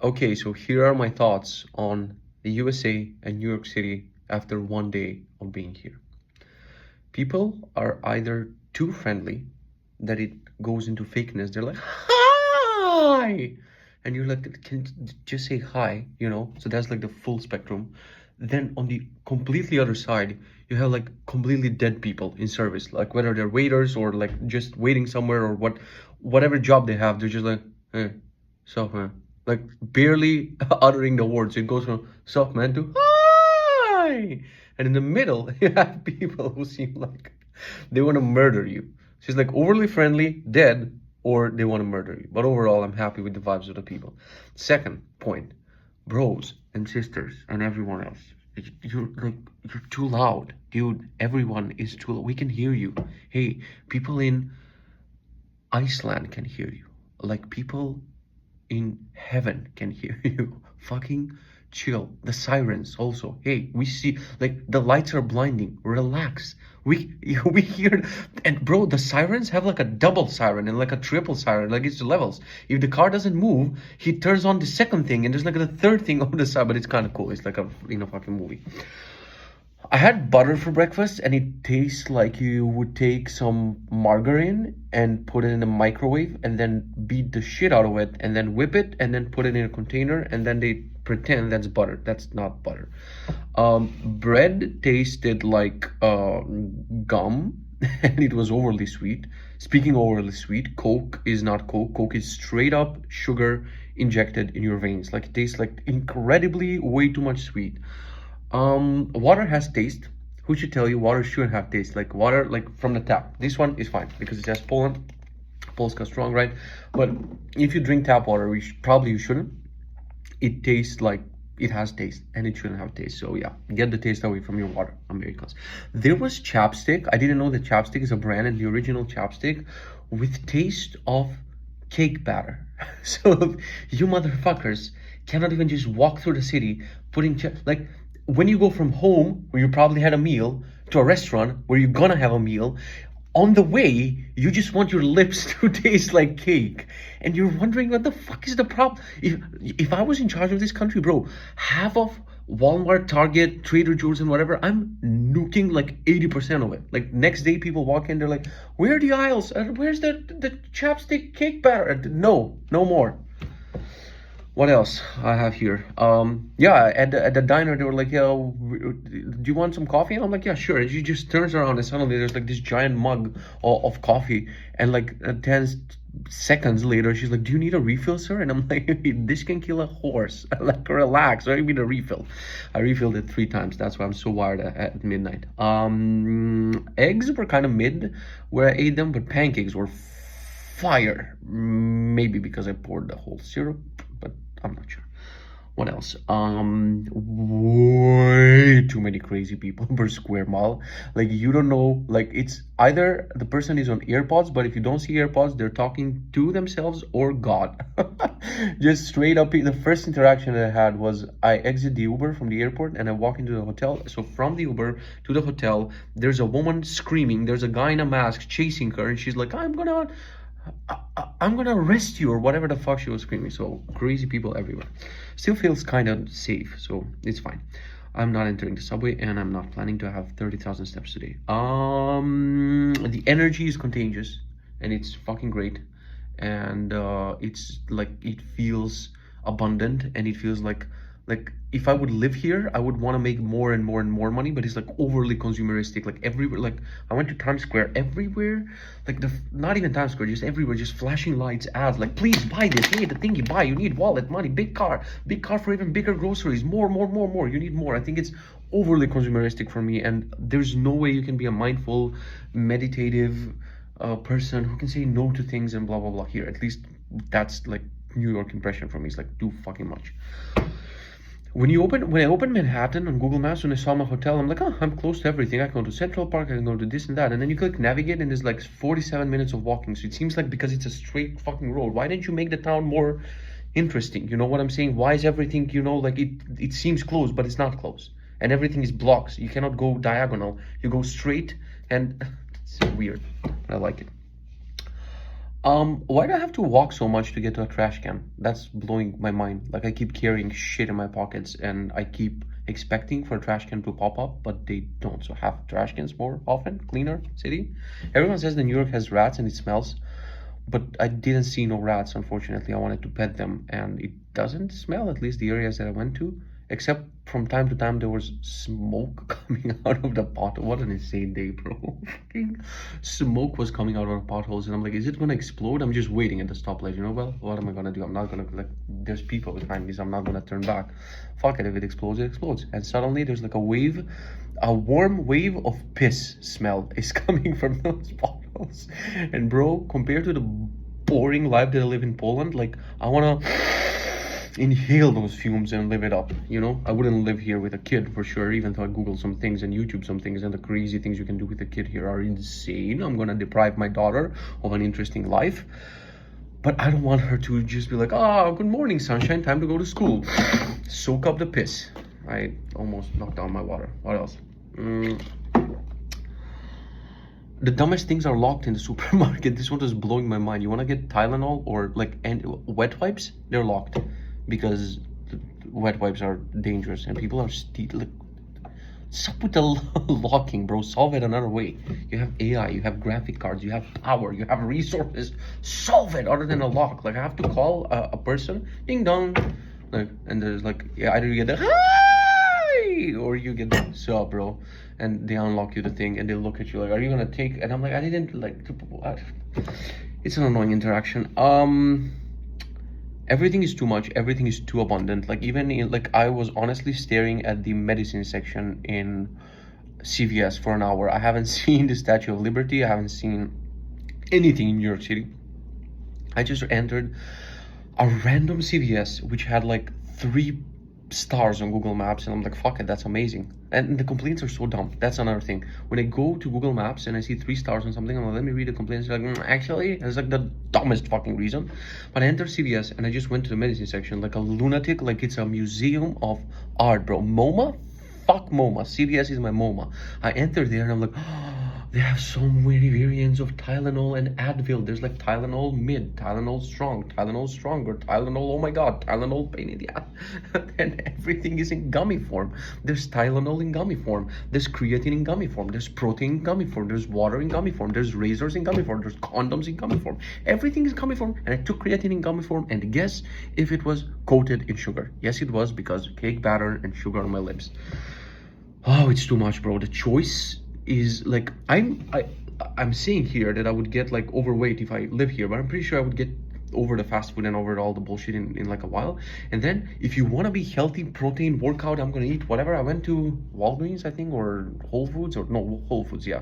Okay, so here are my thoughts on the USA and New York City after one day of being here. People are either too friendly that it goes into fakeness. They're like, hi! And you're like, can just say hi, you know? So that's like the full spectrum. Then on the completely other side, you have like completely dead people in service, like whether they're waiters or like just waiting somewhere or whatever job they have, they're just like, hey, sup, man? Like barely uttering the words. It goes from sup, man to hi. And in the middle, you have people who seem like they want to murder you. She's like overly friendly, dead, or they want to murder you. But overall, I'm happy with the vibes of the people. Second point, bros and sisters and everyone else. You're too loud, dude. Everyone is too loud. We can hear you. Hey, people in Iceland can hear you. Like people in heaven can hear you. Fucking chill. The sirens also. Hey, we see like the lights are blinding. Relax. We we hear, and bro, the sirens have like a double siren and like a triple siren. Like it's levels. If the car doesn't move, he turns on the second thing, and there's like a third thing on the side. But it's kind of cool. It's like a fucking movie. I had butter for breakfast and it tastes like you would take some margarine and put it in a microwave and then beat the shit out of it and then whip it and then put it in a container and then they pretend that's butter. That's not butter. Bread tasted like gum and it was overly sweet. Speaking overly sweet, Coke is not Coke. Coke is straight up sugar injected in your veins. Like it tastes like incredibly way too much sweet. Water has taste. Who should tell you water shouldn't have taste? Like water, like from the tap. This one is fine because it has Poland. Polska strong, right? But if you drink tap water, probably you shouldn't. It tastes like it has taste and it shouldn't have taste. So yeah, get the taste away from your water, Americans. There was chapstick. I didn't know that chapstick is a brand, and the original chapstick with taste of cake batter. So you motherfuckers cannot even just walk through the city putting like when you go from home where you probably had a meal to a restaurant where you're gonna have a meal, on the way you just want your lips to taste like cake and you're wondering what the fuck is the problem. If I was in charge of this country, bro, half of Walmart, Target, Trader Joe's and whatever, I'm nuking like 80% of it. Like next day people walk in, they're like, where are the aisles? Where's the chapstick cake batter? No, no more. What else I have here? Yeah, at the diner they were like, "Yo, do you want some coffee?" And I'm like, "Yeah, sure." And she just turns around and suddenly there's like this giant mug of coffee, and like 10 seconds later she's like, "Do you need a refill, sir?" And I'm like, "This can kill a horse." Like, relax. What do you mean a refill? I refilled it 3 times. That's why I'm so wired at midnight. Eggs were kind of mid where I ate them, but pancakes were fire. Maybe because I poured the whole syrup, but I'm not sure. What else? Way too many crazy people per square mile. Like you don't know, like it's either the person is on AirPods, but if you don't see AirPods, they're talking to themselves or God. Just straight up, the first interaction I had was I exit the Uber from the airport and I walk into the hotel. So from the Uber to the hotel, there's a woman screaming. There's a guy in a mask chasing her, and she's like, I'm gonna arrest you or whatever the fuck she was screaming. So crazy people everywhere. Still feels kind of safe, so it's fine. I'm not entering the subway and I'm not planning to have 30,000 steps today. The energy is contagious and it's fucking great. And it's like it feels abundant and it feels like if I would live here, I would want to make more and more and more money, but it's like overly consumeristic. Like everywhere, like I went to Times Square, everywhere, like not even Times Square, just everywhere, just flashing lights, ads, like please buy this, hey, the thing you buy, you need wallet, money, big car for even bigger groceries, more, you need more. I think it's overly consumeristic for me, and there's no way you can be a mindful, meditative person who can say no to things and blah blah blah here. At least that's like New York impression for me. It's like too fucking much. When I opened Manhattan on Google Maps, when I saw my hotel, I'm like, oh, I'm close to everything. I can go to Central Park, I can go to this and that. And then you click navigate and there's like 47 minutes of walking. So it seems like because it's a straight fucking road, why didn't you make the town more interesting? You know what I'm saying? Why is everything, like it seems close, but it's not close. And everything is blocks. You cannot go diagonal. You go straight and it's weird. I like it. Why do I have to walk so much to get to a trash can? That's blowing my mind. Like I keep carrying shit in my pockets and I keep expecting for a trash can to pop up, but they don't. So have trash cans more often, cleaner city. Everyone says that New York has rats and it smells, but I didn't see no rats, unfortunately. I wanted to pet them and it doesn't smell, at least the areas that I went to, except from time to time there was smoke coming out of the pot. What an insane day, bro. Fucking smoke was coming out of the potholes and I'm like, is it gonna explode? I'm just waiting at the stoplight, you know? Well, what am I gonna do? I'm not gonna, like, there's people behind me, so I'm not gonna turn back. Fuck it, if it explodes, it explodes. And suddenly there's like a warm wave of piss smell is coming from those potholes. And bro, compared to the boring life that I live in Poland, like, I wanna inhale those fumes and live it up, you know? I wouldn't live here with a kid for sure, even though I Google some things and YouTube some things, and the crazy things you can do with a kid here are insane. I'm gonna deprive my daughter of an interesting life, but I don't want her to just be like, good morning sunshine, time to go to school. Soak up the piss. I almost knocked down my water. What else? The dumbest things are locked in the supermarket. This one is blowing my mind. You want to get Tylenol or like wet wipes? They're locked because wet wipes are dangerous and people are like, what's up with the locking, bro? Solve it another way. You have AI, you have graphic cards, you have power, you have resources. Solve it other than a lock. Like I have to call a person, ding dong, like, and there's like, yeah, either you get the hi or you get the sup, bro, and they unlock you the thing and they look at you like, are you gonna take? And I'm like, I didn't like. It's an annoying interaction. Everything is too much, everything is too abundant. Like even in, like I was honestly staring at the medicine section in CVS for an hour. I haven't seen the Statue of Liberty, I haven't seen anything in New York City. I just entered a random CVS which had like 3 stars on Google Maps and I'm like, fuck it, that's amazing. And the complaints are so dumb. That's another thing. When I go to Google Maps and I see 3 stars on something, I'm like, let me read the complaints. Like, actually, it's like the dumbest fucking reason. But I entered CVS and I just went to the medicine section like a lunatic, like it's a museum of art, bro. MoMA? Fuck MoMA. CVS is my MoMA. I entered there and I'm like, they have so many variants of Tylenol and Advil. There's like Tylenol mid, Tylenol strong, Tylenol stronger, Tylenol, oh my god, Tylenol pain in the ass. And everything is in gummy form. There's Tylenol in gummy form. There's creatine in gummy form. There's protein in gummy form. There's water in gummy form. There's razors in gummy form. There's condoms in gummy form. Everything is gummy form. And I took creatine in gummy form and guess if it was coated in sugar. Yes, it was, because cake batter and sugar on my lips. Oh, it's too much, bro. The choice is like, I'm saying here that I would get like overweight if I live here, but I'm pretty sure I would get over the fast food and over all the bullshit in like a while. And then if you want to be healthy, protein, workout, I'm gonna eat whatever. I went to Walgreens, I think, or Whole Foods, or no, Whole Foods, yeah.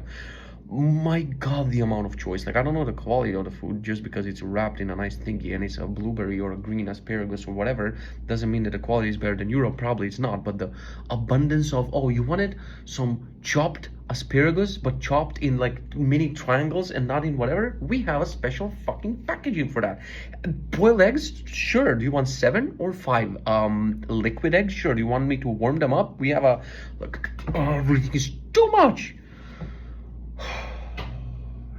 My god, the amount of choice. Like I don't know the quality of the food. Just because it's wrapped in a nice thingy and it's a blueberry or a green asparagus or whatever doesn't mean that the quality is better than Europe. Probably it's not, but the abundance of, oh, you wanted some chopped asparagus but chopped in like mini triangles and not in whatever, we have a special fucking packaging for that. Boiled eggs, sure. Do you want 7 or 5? Liquid eggs, sure. Do you want me to warm them up? We have a, like, everything is too much.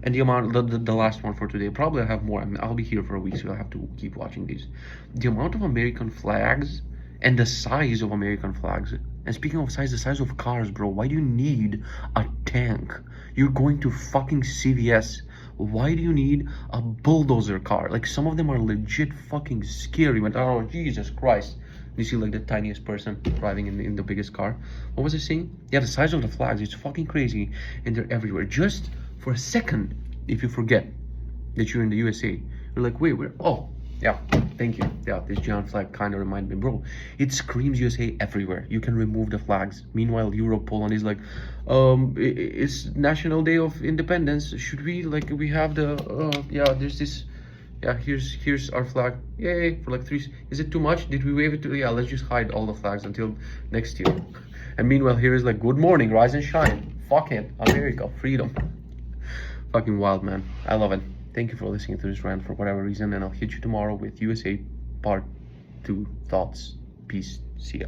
And the amount, the last one for today, probably I have more. I mean, I'll be here for a week, so I'll have to keep watching these. The amount of American flags and the size of American flags. And speaking of size, the size of cars, bro. Why do you need a tank? You're going to fucking CVS. Why do you need a bulldozer car? Like, some of them are legit fucking scary. But, oh, Jesus Christ. You see, like, the tiniest person driving in the biggest car. What was I saying? Yeah, the size of the flags, it's fucking crazy. And they're everywhere. Just for a second, if you forget that you're in the USA, you're like, wait, where? Oh, yeah, thank you. Yeah, this giant flag kind of reminded me, bro. It screams USA everywhere. You can remove the flags. Meanwhile, Europe, Poland is like, it's National Day of Independence. Should we, like, we have the, yeah, there's this, yeah, here's our flag. Yay, for like 3, is it too much? Did we wave it to, yeah, let's just hide all the flags until next year. And meanwhile, here is like, good morning, rise and shine. Fuck it, America, freedom. Fucking wild, man. I love it. Thank you for listening to this rant for whatever reason, and I'll hit you tomorrow with USA Part 2 thoughts. Peace. See ya.